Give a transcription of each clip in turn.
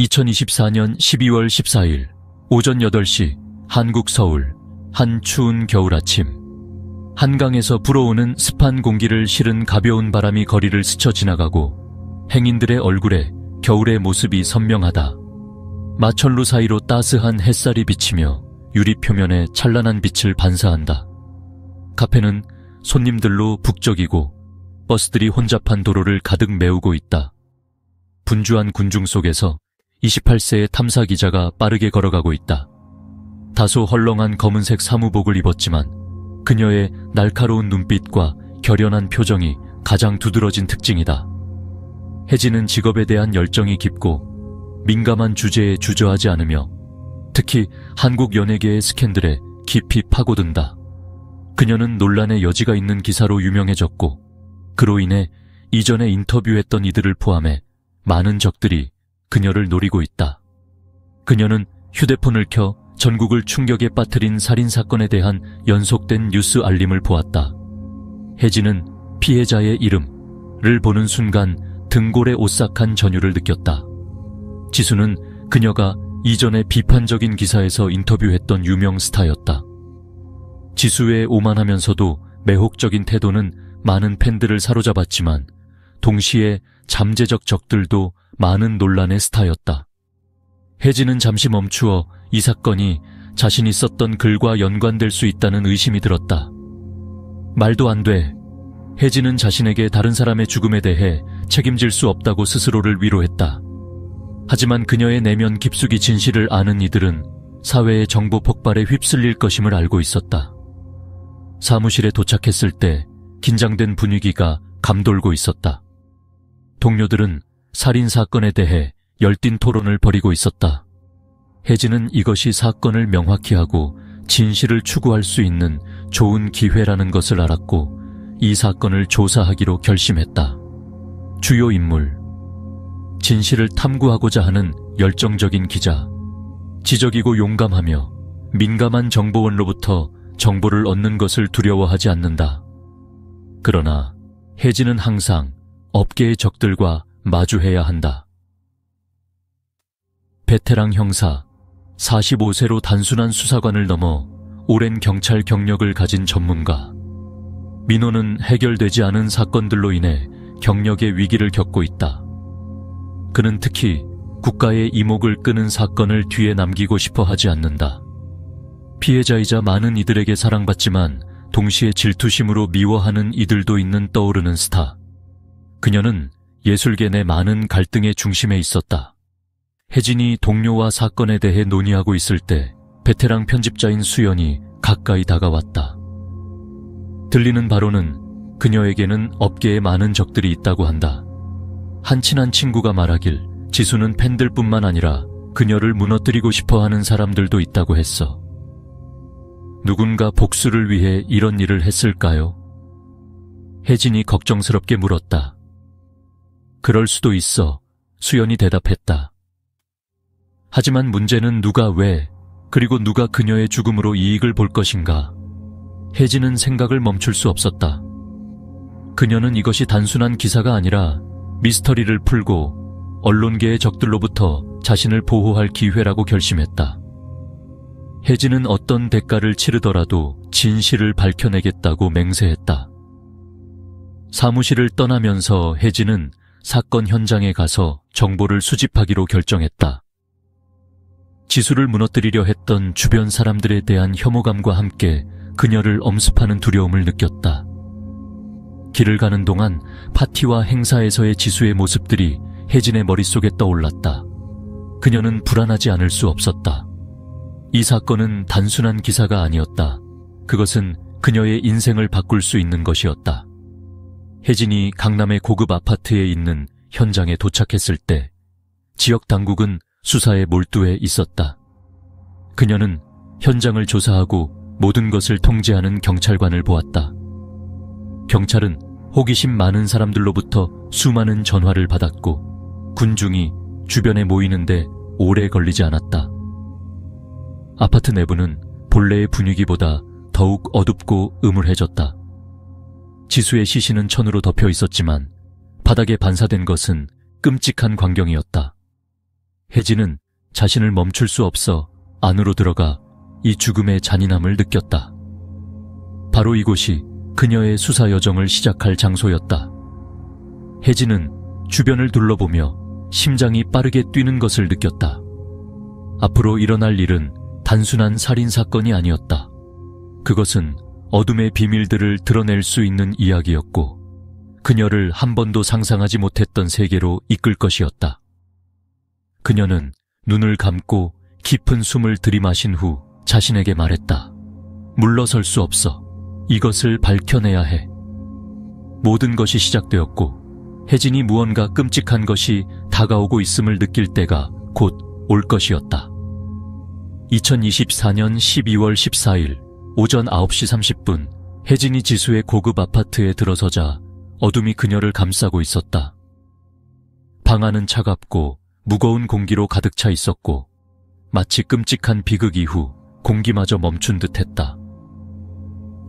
2024년 12월 14일 오전 8시 한국 서울 한 추운 겨울 아침. 한강에서 불어오는 습한 공기를 실은 가벼운 바람이 거리를 스쳐 지나가고 행인들의 얼굴에 겨울의 모습이 선명하다. 마천루 사이로 따스한 햇살이 비치며 유리 표면에 찬란한 빛을 반사한다. 카페는 손님들로 북적이고 버스들이 혼잡한 도로를 가득 메우고 있다. 분주한 군중 속에서 28세의 탐사 기자가 빠르게 걸어가고 있다. 다소 헐렁한 검은색 사무복을 입었지만 그녀의 날카로운 눈빛과 결연한 표정이 가장 두드러진 특징이다. 혜진은 직업에 대한 열정이 깊고 민감한 주제에 주저하지 않으며 특히 한국 연예계의 스캔들에 깊이 파고든다. 그녀는 논란의 여지가 있는 기사로 유명해졌고 그로 인해 이전에 인터뷰했던 이들을 포함해 많은 적들이 그녀를 노리고 있다. 그녀는 휴대폰을 켜 전국을 충격에 빠뜨린 살인사건에 대한 연속된 뉴스 알림을 보았다. 혜진은 피해자의 이름을 보는 순간 등골에 오싹한 전율을 느꼈다. 지수는 그녀가 이전에 비판적인 기사에서 인터뷰했던 유명 스타였다. 지수의 오만하면서도 매혹적인 태도는 많은 팬들을 사로잡았지만 동시에 잠재적 적들도 많은 논란의 스타였다. 혜진은 잠시 멈추어 이 사건이 자신이 썼던 글과 연관될 수 있다는 의심이 들었다. 말도 안 돼. 혜진은 자신에게 다른 사람의 죽음에 대해 책임질 수 없다고 스스로를 위로했다. 하지만 그녀의 내면 깊숙이 진실을 아는 이들은 사회의 정보 폭발에 휩쓸릴 것임을 알고 있었다. 사무실에 도착했을 때 긴장된 분위기가 감돌고 있었다. 동료들은 살인사건에 대해 열띤 토론을 벌이고 있었다. 혜진은 이것이 사건을 명확히 하고 진실을 추구할 수 있는 좋은 기회라는 것을 알았고 이 사건을 조사하기로 결심했다. 주요 인물, 진실을 탐구하고자 하는 열정적인 기자, 지적이고 용감하며 민감한 정보원로부터 정보를 얻는 것을 두려워하지 않는다. 그러나 혜진은 항상 업계의 적들과 마주해야 한다. 베테랑 형사, 45세로 단순한 수사관을 넘어 오랜 경찰 경력을 가진 전문가. 민호는 해결되지 않은 사건들로 인해 경력의 위기를 겪고 있다. 그는 특히 국가의 이목을 끄는 사건을 뒤에 남기고 싶어 하지 않는다. 피해자이자 많은 이들에게 사랑받지만 동시에 질투심으로 미워하는 이들도 있는 떠오르는 스타. 그녀는 예술계 내 많은 갈등의 중심에 있었다. 혜진이 동료와 사건에 대해 논의하고 있을 때 베테랑 편집자인 수연이 가까이 다가왔다. 들리는 바로는 그녀에게는 업계에 많은 적들이 있다고 한다. 한 친한 친구가 말하길 지수는 팬들뿐만 아니라 그녀를 무너뜨리고 싶어하는 사람들도 있다고 했어. 누군가 복수를 위해 이런 일을 했을까요? 혜진이 걱정스럽게 물었다. 그럴 수도 있어, 수연이 대답했다. 하지만 문제는 누가 왜, 그리고 누가 그녀의 죽음으로 이익을 볼 것인가. 혜진은 생각을 멈출 수 없었다. 그녀는 이것이 단순한 기사가 아니라 미스터리를 풀고 언론계의 적들로부터 자신을 보호할 기회라고 결심했다. 혜진은 어떤 대가를 치르더라도 진실을 밝혀내겠다고 맹세했다. 사무실을 떠나면서 혜진은 사건 현장에 가서 정보를 수집하기로 결정했다. 지수를 무너뜨리려 했던 주변 사람들에 대한 혐오감과 함께 그녀를 엄습하는 두려움을 느꼈다. 길을 가는 동안 파티와 행사에서의 지수의 모습들이 혜진의 머릿속에 떠올랐다. 그녀는 불안하지 않을 수 없었다. 이 사건은 단순한 기사가 아니었다. 그것은 그녀의 인생을 바꿀 수 있는 것이었다. 혜진이 강남의 고급 아파트에 있는 현장에 도착했을 때 지역 당국은 수사에 몰두해 있었다. 그녀는 현장을 조사하고 모든 것을 통제하는 경찰관을 보았다. 경찰은 호기심 많은 사람들로부터 수많은 전화를 받았고 군중이 주변에 모이는데 오래 걸리지 않았다. 아파트 내부는 본래의 분위기보다 더욱 어둡고 음울해졌다. 지수의 시신은 천으로 덮여 있었지만 바닥에 반사된 것은 끔찍한 광경이었다. 혜진은 자신을 멈출 수 없어 안으로 들어가 이 죽음의 잔인함을 느꼈다. 바로 이곳이 그녀의 수사 여정을 시작할 장소였다. 혜진은 주변을 둘러보며 심장이 빠르게 뛰는 것을 느꼈다. 앞으로 일어날 일은 단순한 살인사건이 아니었다. 그것은 어둠의 비밀들을 드러낼 수 있는 이야기였고 그녀를 한 번도 상상하지 못했던 세계로 이끌 것이었다. 그녀는 눈을 감고 깊은 숨을 들이마신 후 자신에게 말했다. 물러설 수 없어. 이것을 밝혀내야 해. 모든 것이 시작되었고 혜진이 무언가 끔찍한 것이 다가오고 있음을 느낄 때가 곧 올 것이었다. 2024년 12월 14일 오전 9시 30분 혜진이 지수의 고급 아파트에 들어서자 어둠이 그녀를 감싸고 있었다. 방 안은 차갑고 무거운 공기로 가득 차 있었고 마치 끔찍한 비극 이후 공기마저 멈춘 듯했다.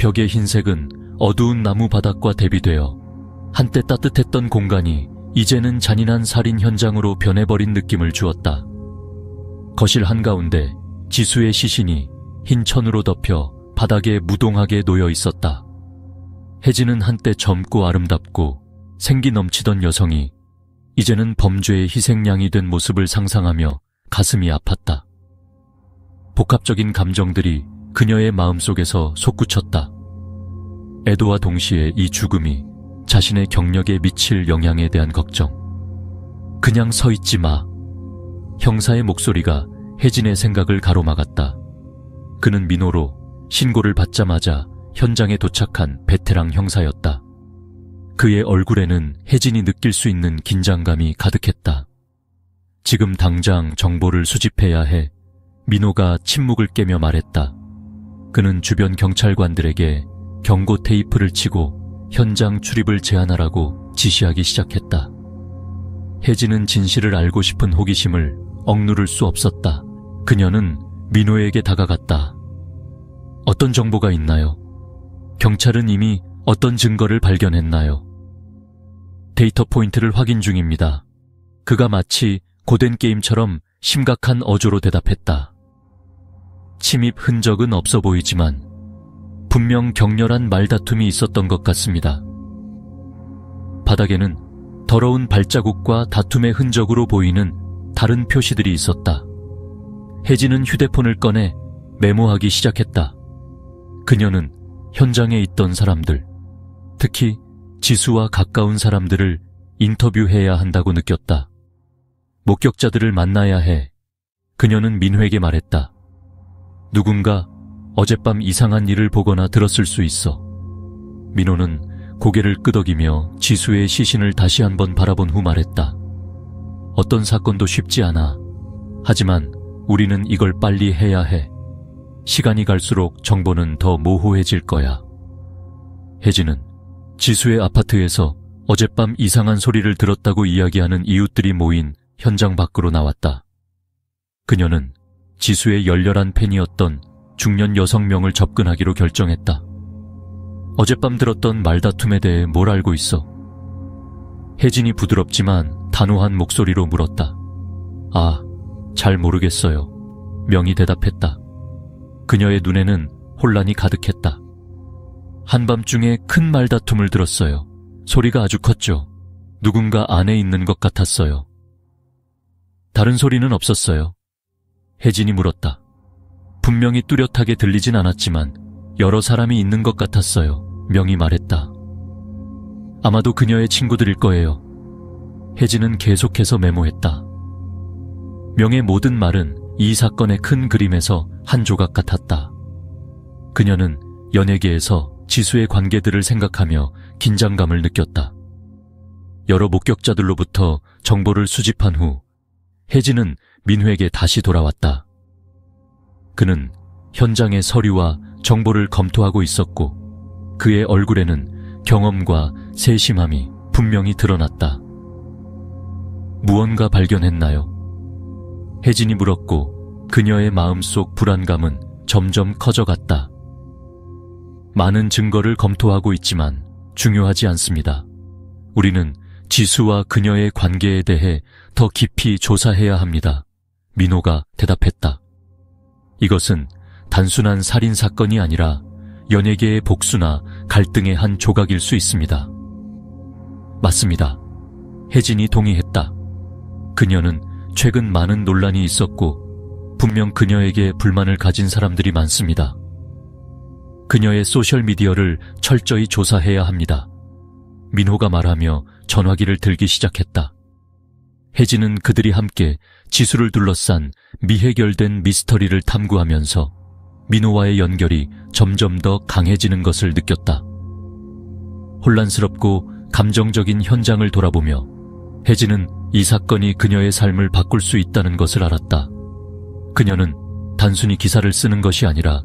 벽의 흰색은 어두운 나무 바닥과 대비되어 한때 따뜻했던 공간이 이제는 잔인한 살인 현장으로 변해버린 느낌을 주었다. 거실 한가운데 지수의 시신이 흰 천으로 덮여 바닥에 무동하게 놓여 있었다. 혜진은 한때 젊고 아름답고 생기 넘치던 여성이 이제는 범죄의 희생양이 된 모습을 상상하며 가슴이 아팠다. 복합적인 감정들이 그녀의 마음속에서 솟구쳤다. 애도와 동시에 이 죽음이 자신의 경력에 미칠 영향에 대한 걱정. 그냥 서 있지 마. 형사의 목소리가 혜진의 생각을 가로막았다. 그는 민호로 신고를 받자마자 현장에 도착한 베테랑 형사였다. 그의 얼굴에는 혜진이 느낄 수 있는 긴장감이 가득했다. 지금 당장 정보를 수집해야 해. 민호가 침묵을 깨며 말했다. 그는 주변 경찰관들에게 경고 테이프를 치고 현장 출입을 제한하라고 지시하기 시작했다. 혜진은 진실을 알고 싶은 호기심을 억누를 수 없었다. 그녀는 민호에게 다가갔다. 어떤 정보가 있나요? 경찰은 이미 어떤 증거를 발견했나요? 데이터 포인트를 확인 중입니다. 그가 마치 고된 게임처럼 심각한 어조로 대답했다. 침입 흔적은 없어 보이지만 분명 격렬한 말다툼이 있었던 것 같습니다. 바닥에는 더러운 발자국과 다툼의 흔적으로 보이는 다른 표시들이 있었다. 혜진은 휴대폰을 꺼내 메모하기 시작했다. 그녀는 현장에 있던 사람들, 특히 지수와 가까운 사람들을 인터뷰해야 한다고 느꼈다. 목격자들을 만나야 해. 그녀는 민호에게 말했다. 누군가 어젯밤 이상한 일을 보거나 들었을 수 있어. 민호는 고개를 끄덕이며 지수의 시신을 다시 한번 바라본 후 말했다. 어떤 사건도 쉽지 않아. 하지만 우리는 이걸 빨리 해야 해. 시간이 갈수록 정보는 더 모호해질 거야. 혜진은 지수의 아파트에서 어젯밤 이상한 소리를 들었다고 이야기하는 이웃들이 모인 현장 밖으로 나왔다. 그녀는 지수의 열렬한 팬이었던 중년 여성명을 접근하기로 결정했다. 어젯밤 들었던 말다툼에 대해 뭘 알고 있어? 혜진이 부드럽지만 단호한 목소리로 물었다. 아, 잘 모르겠어요. 명이 대답했다. 그녀의 눈에는 혼란이 가득했다. 한밤중에 큰 말다툼을 들었어요. 소리가 아주 컸죠. 누군가 안에 있는 것 같았어요. 다른 소리는 없었어요. 혜진이 물었다. 분명히 뚜렷하게 들리진 않았지만 여러 사람이 있는 것 같았어요. 명이 말했다. 아마도 그녀의 친구들일 거예요. 혜진은 계속해서 메모했다. 명의 모든 말은 이 사건의 큰 그림에서 한 조각 같았다. 그녀는 연예계에서 지수의 관계들을 생각하며 긴장감을 느꼈다. 여러 목격자들로부터 정보를 수집한 후 혜진은 민호에게 다시 돌아왔다. 그는 현장의 서류와 정보를 검토하고 있었고 그의 얼굴에는 경험과 세심함이 분명히 드러났다. 무언가 발견했나요? 혜진이 물었고 그녀의 마음속 불안감은 점점 커져갔다. 많은 증거를 검토하고 있지만 중요하지 않습니다. 우리는 지수와 그녀의 관계에 대해 더 깊이 조사해야 합니다. 민호가 대답했다. 이것은 단순한 살인 사건이 아니라 연예계의 복수나 갈등의 한 조각일 수 있습니다. 맞습니다. 혜진이 동의했다. 그녀는 최근 많은 논란이 있었고 분명 그녀에게 불만을 가진 사람들이 많습니다. 그녀의 소셜미디어를 철저히 조사해야 합니다. 민호가 말하며 전화기를 들기 시작했다. 혜진은 그들이 함께 지수를 둘러싼 미해결된 미스터리를 탐구하면서 민호와의 연결이 점점 더 강해지는 것을 느꼈다. 혼란스럽고 감정적인 현장을 돌아보며 혜진은 이 사건이 그녀의 삶을 바꿀 수 있다는 것을 알았다. 그녀는 단순히 기사를 쓰는 것이 아니라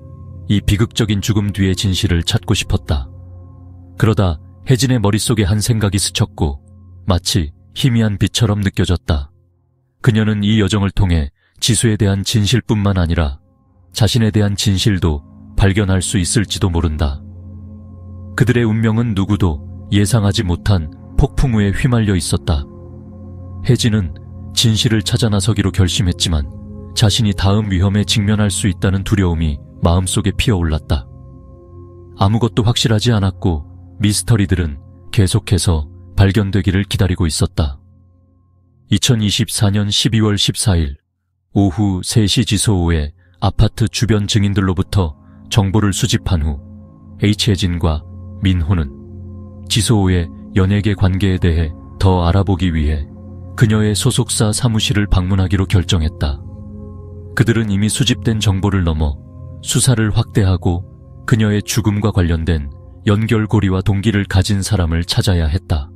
이 비극적인 죽음 뒤의 진실을 찾고 싶었다. 그러다 혜진의 머릿속에 한 생각이 스쳤고 마치 희미한 빛처럼 느껴졌다. 그녀는 이 여정을 통해 지수에 대한 진실뿐만 아니라 자신에 대한 진실도 발견할 수 있을지도 모른다. 그들의 운명은 누구도 예상하지 못한 폭풍우에 휘말려 있었다. 혜진은 진실을 찾아 나서기로 결심했지만 자신이 다음 위험에 직면할 수 있다는 두려움이 마음속에 피어올랐다. 아무것도 확실하지 않았고 미스터리들은 계속해서 발견되기를 기다리고 있었다. 2024년 12월 14일 오후 3시 지소호의 아파트 주변 증인들로부터 정보를 수집한 후 H혜진과 민호는 지소호의 연예계 관계에 대해 더 알아보기 위해 그녀의 소속사 사무실을 방문하기로 결정했다. 그들은 이미 수집된 정보를 넘어 수사를 확대하고 그녀의 죽음과 관련된 연결고리와 동기를 가진 사람을 찾아야 했다.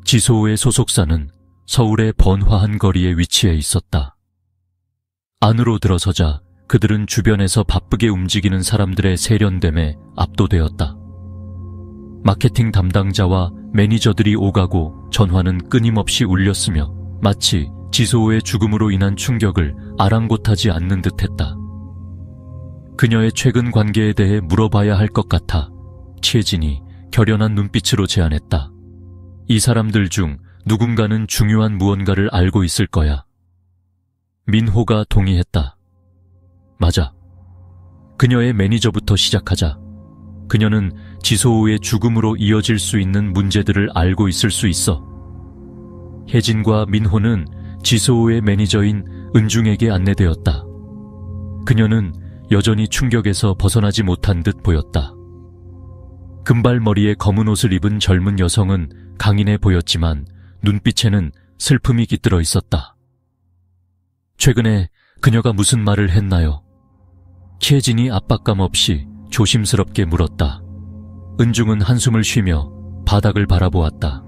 지소호의 소속사는 서울의 번화한 거리에 위치해 있었다. 안으로 들어서자 그들은 주변에서 바쁘게 움직이는 사람들의 세련됨에 압도되었다. 마케팅 담당자와 매니저들이 오가고 전화는 끊임없이 울렸으며 마치 지소호의 죽음으로 인한 충격을 아랑곳하지 않는 듯했다. 그녀의 최근 관계에 대해 물어봐야 할 것 같아 최진이 결연한 눈빛으로 제안했다. 이 사람들 중 누군가는 중요한 무언가를 알고 있을 거야. 민호가 동의했다. 맞아. 그녀의 매니저부터 시작하자. 그녀는 지소호의 죽음으로 이어질 수 있는 문제들을 알고 있을 수 있어. 혜진과 민호는 지소호의 매니저인 은중에게 안내되었다. 그녀는 여전히 충격에서 벗어나지 못한 듯 보였다. 금발머리에 검은 옷을 입은 젊은 여성은 강인해 보였지만 눈빛에는 슬픔이 깃들어 있었다. 최근에 그녀가 무슨 말을 했나요? 혜진이 압박감 없이 조심스럽게 물었다. 은중은 한숨을 쉬며 바닥을 바라보았다.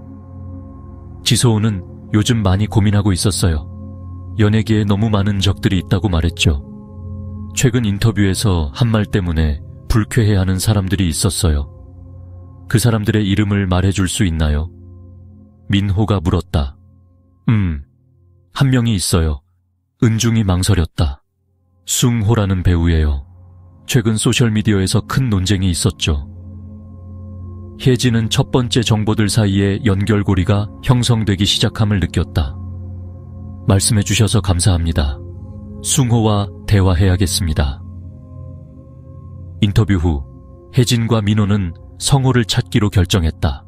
지소호는 요즘 많이 고민하고 있었어요. 연예계에 너무 많은 적들이 있다고 말했죠. 최근 인터뷰에서 한 말 때문에 불쾌해하는 사람들이 있었어요. 그 사람들의 이름을 말해줄 수 있나요? 민호가 물었다. 한 명이 있어요. 은중이 망설였다. 숭호라는 배우예요. 최근 소셜미디어에서 큰 논쟁이 있었죠. 혜진은 첫 번째 정보들 사이에 연결고리가 형성되기 시작함을 느꼈다. 말씀해 주셔서 감사합니다. 숭호와 대화해야겠습니다. 인터뷰 후 혜진과 민호는 성호를 찾기로 결정했다.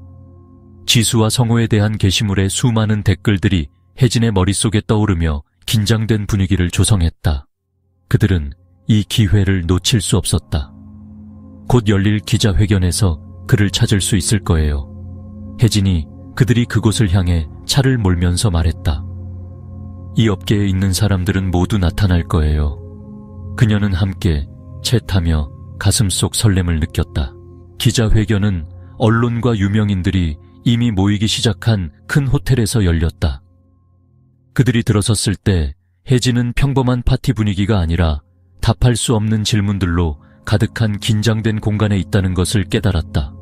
지수와 성호에 대한 게시물의 수많은 댓글들이 혜진의 머릿속에 떠오르며 긴장된 분위기를 조성했다. 그들은 이 기회를 놓칠 수 없었다. 곧 열릴 기자회견에서 그를 찾을 수 있을 거예요. 혜진이 그들이 그곳을 향해 차를 몰면서 말했다. 이 업계에 있는 사람들은 모두 나타날 거예요. 그녀는 함께 채타며 가슴속 설렘을 느꼈다. 기자회견은 언론과 유명인들이 이미 모이기 시작한 큰 호텔에서 열렸다. 그들이 들어섰을 때 혜진은 평범한 파티 분위기가 아니라 답할 수 없는 질문들로 가득한 긴장된 공간에 있다는 것을 깨달았다.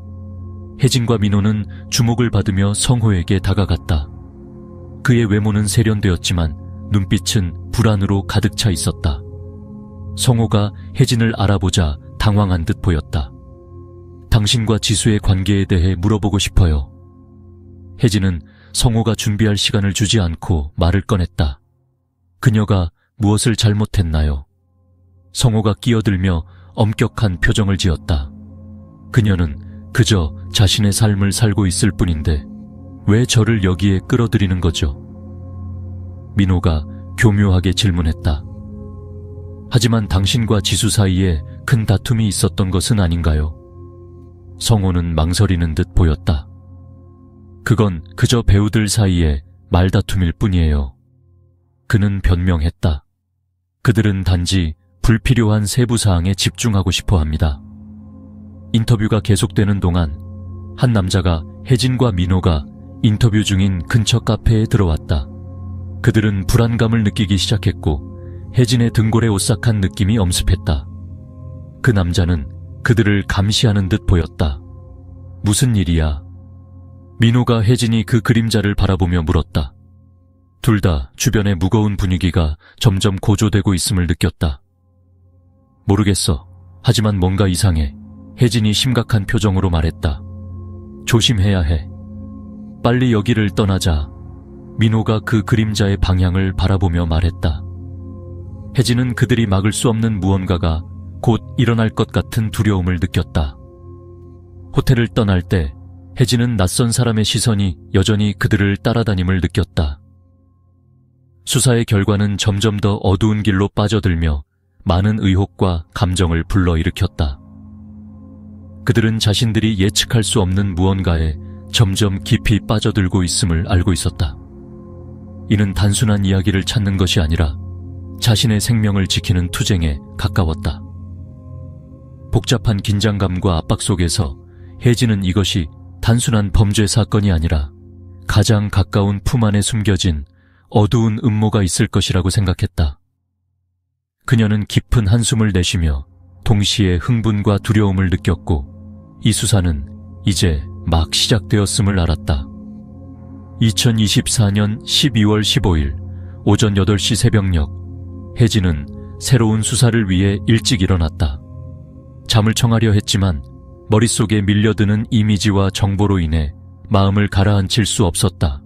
혜진과 민호는 주목을 받으며 성호에게 다가갔다. 그의 외모는 세련되었지만 눈빛은 불안으로 가득 차 있었다. 성호가 혜진을 알아보자 당황한 듯 보였다. 당신과 지수의 관계에 대해 물어보고 싶어요. 혜진은 성호가 준비할 시간을 주지 않고 말을 꺼냈다. 그녀가 무엇을 잘못했나요? 성호가 끼어들며 엄격한 표정을 지었다. 그녀는 그저 자신의 삶을 살고 있을 뿐인데 왜 저를 여기에 끌어들이는 거죠? 민호가 교묘하게 질문했다. 하지만 당신과 지수 사이에 큰 다툼이 있었던 것은 아닌가요? 성호는 망설이는 듯 보였다. 그건 그저 배우들 사이에 말다툼일 뿐이에요. 그는 변명했다. 그들은 단지 불필요한 세부사항에 집중하고 싶어 합니다. 인터뷰가 계속되는 동안 한 남자가 혜진과 민호가 인터뷰 중인 근처 카페에 들어왔다. 그들은 불안감을 느끼기 시작했고 혜진의 등골에 오싹한 느낌이 엄습했다. 그 남자는 그들을 감시하는 듯 보였다. 무슨 일이야? 민호가 혜진이 그 그림자를 바라보며 물었다. 둘 다 주변의 무거운 분위기가 점점 고조되고 있음을 느꼈다. 모르겠어. 하지만 뭔가 이상해. 혜진이 심각한 표정으로 말했다. 조심해야 해. 빨리 여기를 떠나자. 민호가 그 그림자의 방향을 바라보며 말했다. 혜진은 그들이 막을 수 없는 무언가가 곧 일어날 것 같은 두려움을 느꼈다. 호텔을 떠날 때 혜진은 낯선 사람의 시선이 여전히 그들을 따라다님을 느꼈다. 수사의 결과는 점점 더 어두운 길로 빠져들며 많은 의혹과 감정을 불러일으켰다. 그들은 자신들이 예측할 수 없는 무언가에 점점 깊이 빠져들고 있음을 알고 있었다. 이는 단순한 이야기를 찾는 것이 아니라 자신의 생명을 지키는 투쟁에 가까웠다. 복잡한 긴장감과 압박 속에서 혜진은 이것이 단순한 범죄 사건이 아니라 가장 가까운 품 안에 숨겨진 어두운 음모가 있을 것이라고 생각했다. 그녀는 깊은 한숨을 내쉬며 동시에 흥분과 두려움을 느꼈고 이 수사는 이제 막 시작되었음을 알았다. 2024년 12월 15일 오전 8시 새벽녘 혜진은 새로운 수사를 위해 일찍 일어났다. 잠을 청하려 했지만 머릿속에 밀려드는 이미지와 정보로 인해 마음을 가라앉힐 수 없었다.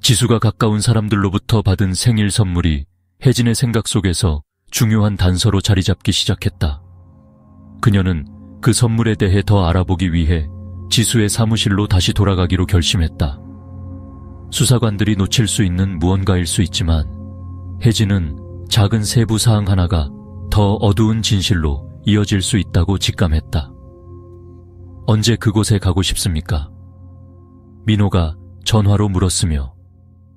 지수가 가까운 사람들로부터 받은 생일 선물이 혜진의 생각 속에서 중요한 단서로 자리 잡기 시작했다. 그녀는 그 선물에 대해 더 알아보기 위해 지수의 사무실로 다시 돌아가기로 결심했다. 수사관들이 놓칠 수 있는 무언가일 수 있지만 혜진은 작은 세부 사항 하나가 더 어두운 진실로 이어질 수 있다고 직감했다. 언제 그곳에 가고 싶습니까? 민호가 전화로 물었으며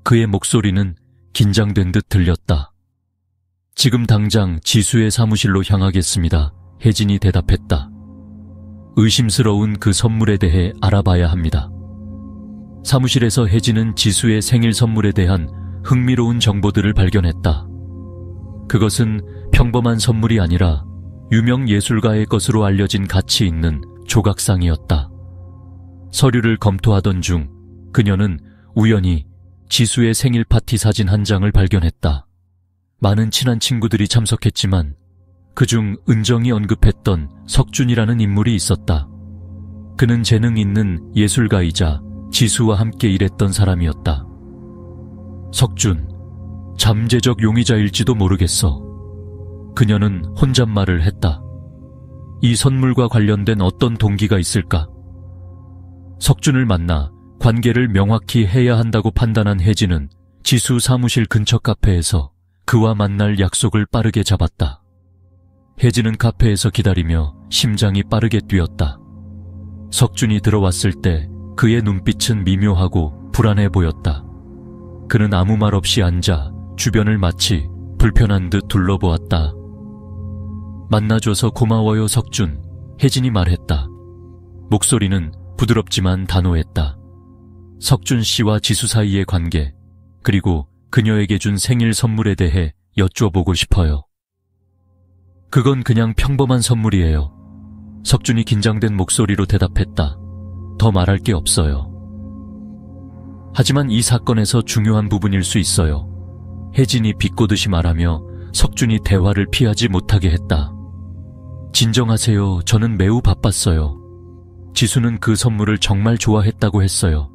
그의 목소리는 긴장된 듯 들렸다. 지금 당장 지수의 사무실로 향하겠습니다. 혜진이 대답했다. 의심스러운 그 선물에 대해 알아봐야 합니다. 사무실에서 혜진은 지수의 생일 선물에 대한 흥미로운 정보들을 발견했다. 그것은 평범한 선물이 아니라 유명 예술가의 것으로 알려진 가치 있는 조각상이었다. 서류를 검토하던 중 그녀는 우연히 지수의 생일 파티 사진 한 장을 발견했다. 많은 친한 친구들이 참석했지만 그중 은정이 언급했던 석준이라는 인물이 있었다. 그는 재능 있는 예술가이자 지수와 함께 일했던 사람이었다. 석준, 잠재적 용의자일지도 모르겠어. 그녀는 혼잣말을 했다. 이 선물과 관련된 어떤 동기가 있을까? 석준을 만나 관계를 명확히 해야 한다고 판단한 혜진은 지수 사무실 근처 카페에서 그와 만날 약속을 빠르게 잡았다. 혜진은 카페에서 기다리며 심장이 빠르게 뛰었다. 석준이 들어왔을 때 그의 눈빛은 미묘하고 불안해 보였다. 그는 아무 말 없이 앉아 주변을 마치 불편한 듯 둘러보았다. 만나줘서 고마워요, 석준. 혜진이 말했다. 목소리는 부드럽지만 단호했다. 석준 씨와 지수 사이의 관계, 그리고 그녀에게 준 생일 선물에 대해 여쭤보고 싶어요. 그건 그냥 평범한 선물이에요. 석준이 긴장된 목소리로 대답했다. 더 말할 게 없어요. 하지만 이 사건에서 중요한 부분일 수 있어요. 혜진이 비꼬듯이 말하며 석준이 대화를 피하지 못하게 했다. 진정하세요. 저는 매우 바빴어요. 지수는 그 선물을 정말 좋아했다고 했어요.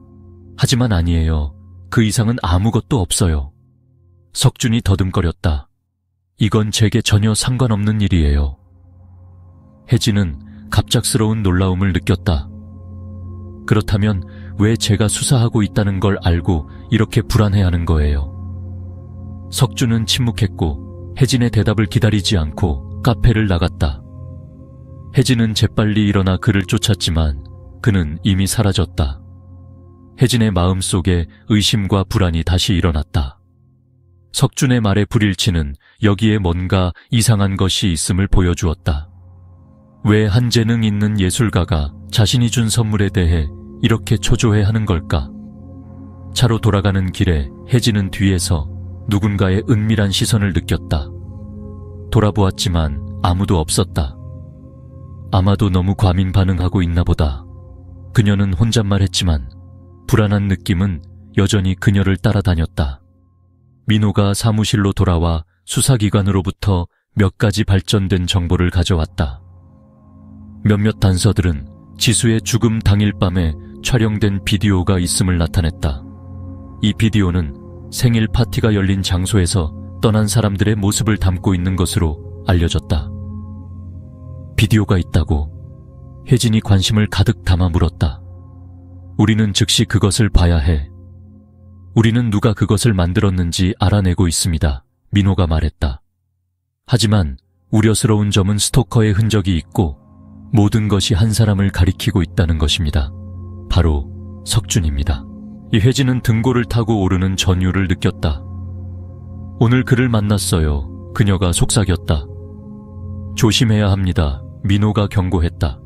하지만 아니에요. 그 이상은 아무것도 없어요. 석준이 더듬거렸다. 이건 제게 전혀 상관없는 일이에요. 혜진은 갑작스러운 놀라움을 느꼈다. 그렇다면 왜 제가 수사하고 있다는 걸 알고 이렇게 불안해하는 거예요? 석준은 침묵했고 혜진의 대답을 기다리지 않고 카페를 나갔다. 혜진은 재빨리 일어나 그를 쫓았지만 그는 이미 사라졌다. 혜진의 마음속에 의심과 불안이 다시 일어났다. 석준의 말의 불일치는 여기에 뭔가 이상한 것이 있음을 보여주었다. 왜 한 재능 있는 예술가가 자신이 준 선물에 대해 이렇게 초조해하는 걸까? 차로 돌아가는 길에 혜진은 뒤에서 누군가의 은밀한 시선을 느꼈다. 돌아보았지만 아무도 없었다. 아마도 너무 과민 반응하고 있나 보다. 그녀는 혼잣말했지만 불안한 느낌은 여전히 그녀를 따라다녔다. 민호가 사무실로 돌아와 수사기관으로부터 몇 가지 발전된 정보를 가져왔다. 몇몇 단서들은 지수의 죽음 당일 밤에 촬영된 비디오가 있음을 나타냈다. 이 비디오는 생일 파티가 열린 장소에서 떠난 사람들의 모습을 담고 있는 것으로 알려졌다. 비디오가 있다고? 혜진이 관심을 가득 담아 물었다. 우리는 즉시 그것을 봐야 해. 우리는 누가 그것을 만들었는지 알아내고 있습니다. 민호가 말했다. 하지만 우려스러운 점은 스토커의 흔적이 있고 모든 것이 한 사람을 가리키고 있다는 것입니다. 바로 석준입니다. 이 혜진은 등골을 타고 오르는 전율을 느꼈다. 오늘 그를 만났어요. 그녀가 속삭였다. 조심해야 합니다. 민호가 경고했다.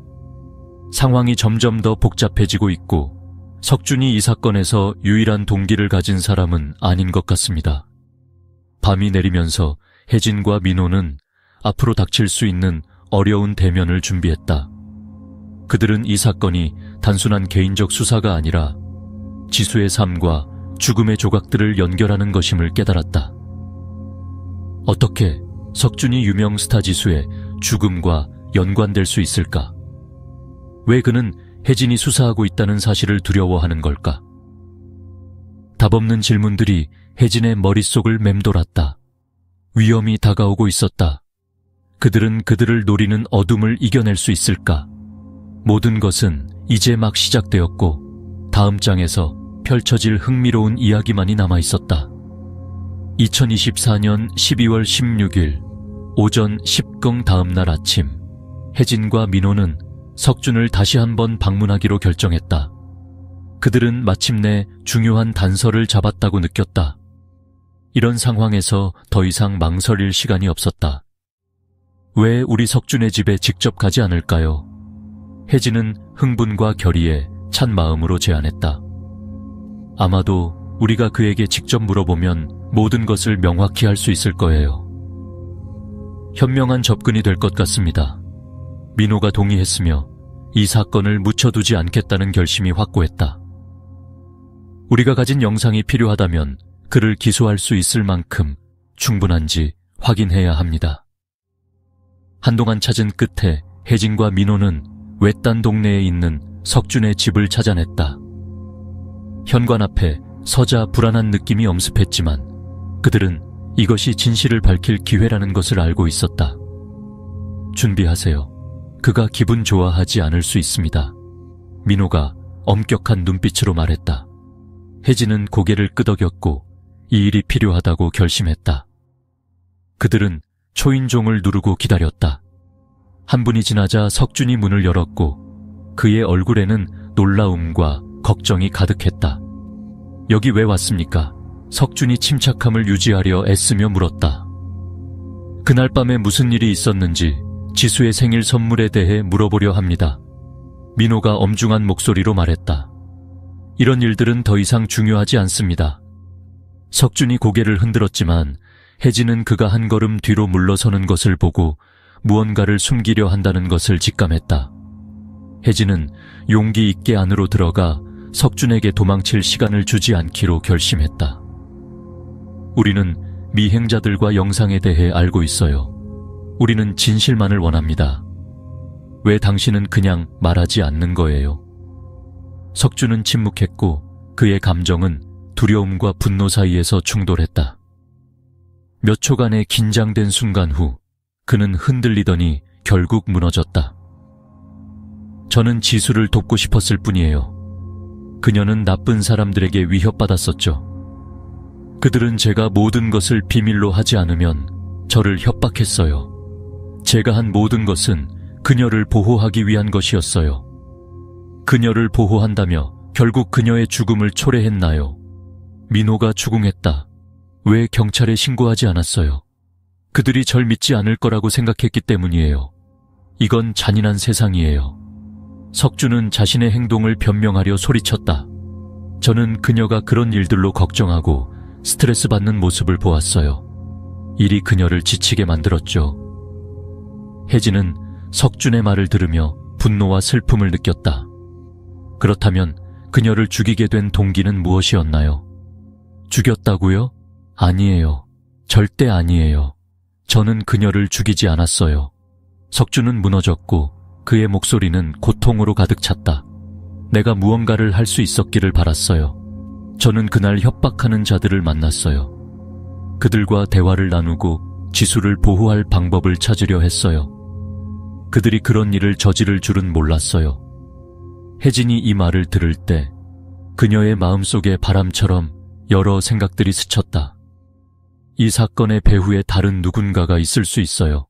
상황이 점점 더 복잡해지고 있고 석준이 이 사건에서 유일한 동기를 가진 사람은 아닌 것 같습니다. 밤이 내리면서 혜진과 민호는 앞으로 닥칠 수 있는 어려운 대면을 준비했다. 그들은 이 사건이 단순한 개인적 수사가 아니라 지수의 삶과 죽음의 조각들을 연결하는 것임을 깨달았다. 어떻게 석준이 유명 스타 지수의 죽음과 연관될 수 있을까? 왜 그는 혜진이 수사하고 있다는 사실을 두려워하는 걸까? 답없는 질문들이 혜진의 머릿속을 맴돌았다. 위험이 다가오고 있었다. 그들은 그들을 노리는 어둠을 이겨낼 수 있을까? 모든 것은 이제 막 시작되었고 다음 장에서 펼쳐질 흥미로운 이야기만이 남아있었다. 2024년 12월 16일 오전 10경 다음날 아침 혜진과 민호는 석준을 다시 한번 방문하기로 결정했다. 그들은 마침내 중요한 단서를 잡았다고 느꼈다. 이런 상황에서 더 이상 망설일 시간이 없었다. 왜 우리 석준의 집에 직접 가지 않을까요? 혜진은 흥분과 결의에 찬 마음으로 제안했다. 아마도 우리가 그에게 직접 물어보면 모든 것을 명확히 할 수 있을 거예요. 현명한 접근이 될 것 같습니다. 민호가 동의했으며 이 사건을 묻혀두지 않겠다는 결심이 확고했다. 우리가 가진 영상이 필요하다면 그를 기소할 수 있을 만큼 충분한지 확인해야 합니다. 한동안 찾은 끝에 혜진과 민호는 외딴 동네에 있는 석준의 집을 찾아냈다. 현관 앞에 서자 불안한 느낌이 엄습했지만 그들은 이것이 진실을 밝힐 기회라는 것을 알고 있었다. 준비하세요. 그가 기분 좋아하지 않을 수 있습니다. 민호가 엄격한 눈빛으로 말했다. 혜진은 고개를 끄덕였고 이 일이 필요하다고 결심했다. 그들은 초인종을 누르고 기다렸다. 한 분이 지나자 석준이 문을 열었고 그의 얼굴에는 놀라움과 걱정이 가득했다. 여기 왜 왔습니까? 석준이 침착함을 유지하려 애쓰며 물었다. 그날 밤에 무슨 일이 있었는지 지수의 생일 선물에 대해 물어보려 합니다. 민호가 엄중한 목소리로 말했다. 이런 일들은 더 이상 중요하지 않습니다. 석준이 고개를 흔들었지만 혜진은 그가 한 걸음 뒤로 물러서는 것을 보고 무언가를 숨기려 한다는 것을 직감했다. 혜진은 용기 있게 안으로 들어가 석준에게 도망칠 시간을 주지 않기로 결심했다. 우리는 미행자들과 영상에 대해 알고 있어요. 우리는 진실만을 원합니다. 왜 당신은 그냥 말하지 않는 거예요? 석준은 침묵했고 그의 감정은 두려움과 분노 사이에서 충돌했다. 몇 초간의 긴장된 순간 후 그는 흔들리더니 결국 무너졌다. 저는 지수를 돕고 싶었을 뿐이에요. 그녀는 나쁜 사람들에게 위협받았었죠. 그들은 제가 모든 것을 비밀로 하지 않으면 저를 협박했어요. 제가 한 모든 것은 그녀를 보호하기 위한 것이었어요. 그녀를 보호한다며 결국 그녀의 죽음을 초래했나요? 민호가 추궁했다. 왜 경찰에 신고하지 않았어요? 그들이 절 믿지 않을 거라고 생각했기 때문이에요. 이건 잔인한 세상이에요. 석주는 자신의 행동을 변명하려 소리쳤다. 저는 그녀가 그런 일들로 걱정하고 스트레스 받는 모습을 보았어요. 일이 그녀를 지치게 만들었죠. 혜진은 석준의 말을 들으며 분노와 슬픔을 느꼈다. 그렇다면 그녀를 죽이게 된 동기는 무엇이었나요? 죽였다고요? 아니에요. 절대 아니에요. 저는 그녀를 죽이지 않았어요. 석준은 무너졌고 그의 목소리는 고통으로 가득 찼다. 내가 무언가를 할 수 있었기를 바랐어요. 저는 그날 협박하는 자들을 만났어요. 그들과 대화를 나누고 지수를 보호할 방법을 찾으려 했어요. 그들이 그런 일을 저지를 줄은 몰랐어요. 혜진이 이 말을 들을 때 그녀의 마음속에 바람처럼 여러 생각들이 스쳤다. 이 사건의 배후에 다른 누군가가 있을 수 있어요.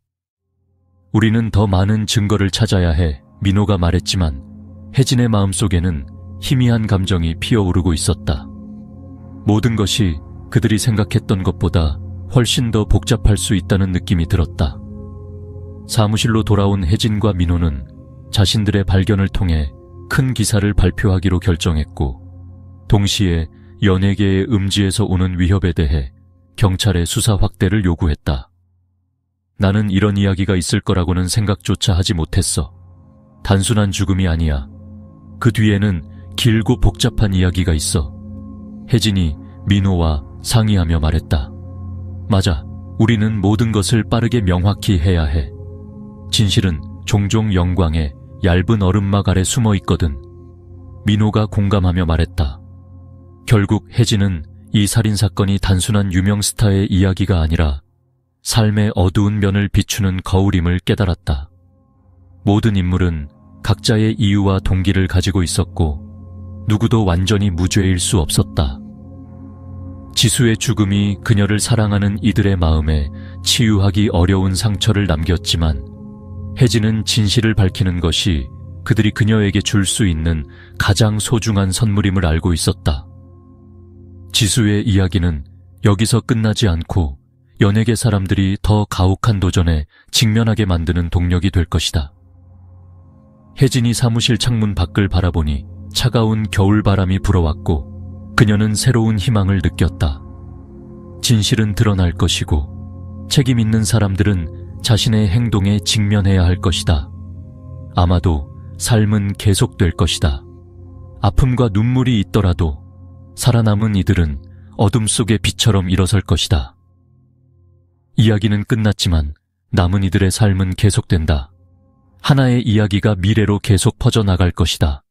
우리는 더 많은 증거를 찾아야 해, 민호가 말했지만 혜진의 마음속에는 희미한 감정이 피어오르고 있었다. 모든 것이 그들이 생각했던 것보다 훨씬 더 복잡할 수 있다는 느낌이 들었다. 사무실로 돌아온 혜진과 민호는 자신들의 발견을 통해 큰 기사를 발표하기로 결정했고, 동시에 연예계의 음지에서 오는 위협에 대해 경찰의 수사 확대를 요구했다. 나는 이런 이야기가 있을 거라고는 생각조차 하지 못했어. 단순한 죽음이 아니야. 그 뒤에는 길고 복잡한 이야기가 있어. 혜진이 민호와 상의하며 말했다. 맞아. 우리는 모든 것을 빠르게 명확히 해야 해. 진실은 종종 영광의 얇은 얼음막 아래 숨어 있거든. 민호가 공감하며 말했다. 결국 혜진은 이 살인사건이 단순한 유명 스타의 이야기가 아니라 삶의 어두운 면을 비추는 거울임을 깨달았다. 모든 인물은 각자의 이유와 동기를 가지고 있었고 누구도 완전히 무죄일 수 없었다. 지수의 죽음이 그녀를 사랑하는 이들의 마음에 치유하기 어려운 상처를 남겼지만 혜진은 진실을 밝히는 것이 그들이 그녀에게 줄 수 있는 가장 소중한 선물임을 알고 있었다. 지수의 이야기는 여기서 끝나지 않고 연예계 사람들이 더 가혹한 도전에 직면하게 만드는 동력이 될 것이다. 혜진이 사무실 창문 밖을 바라보니 차가운 겨울바람이 불어왔고 그녀는 새로운 희망을 느꼈다. 진실은 드러날 것이고 책임 있는 사람들은 자신의 행동에 직면해야 할 것이다. 아마도 삶은 계속될 것이다. 아픔과 눈물이 있더라도 살아남은 이들은 어둠 속의 빛처럼 일어설 것이다. 이야기는 끝났지만 남은 이들의 삶은 계속된다. 하나의 이야기가 미래로 계속 퍼져나갈 것이다.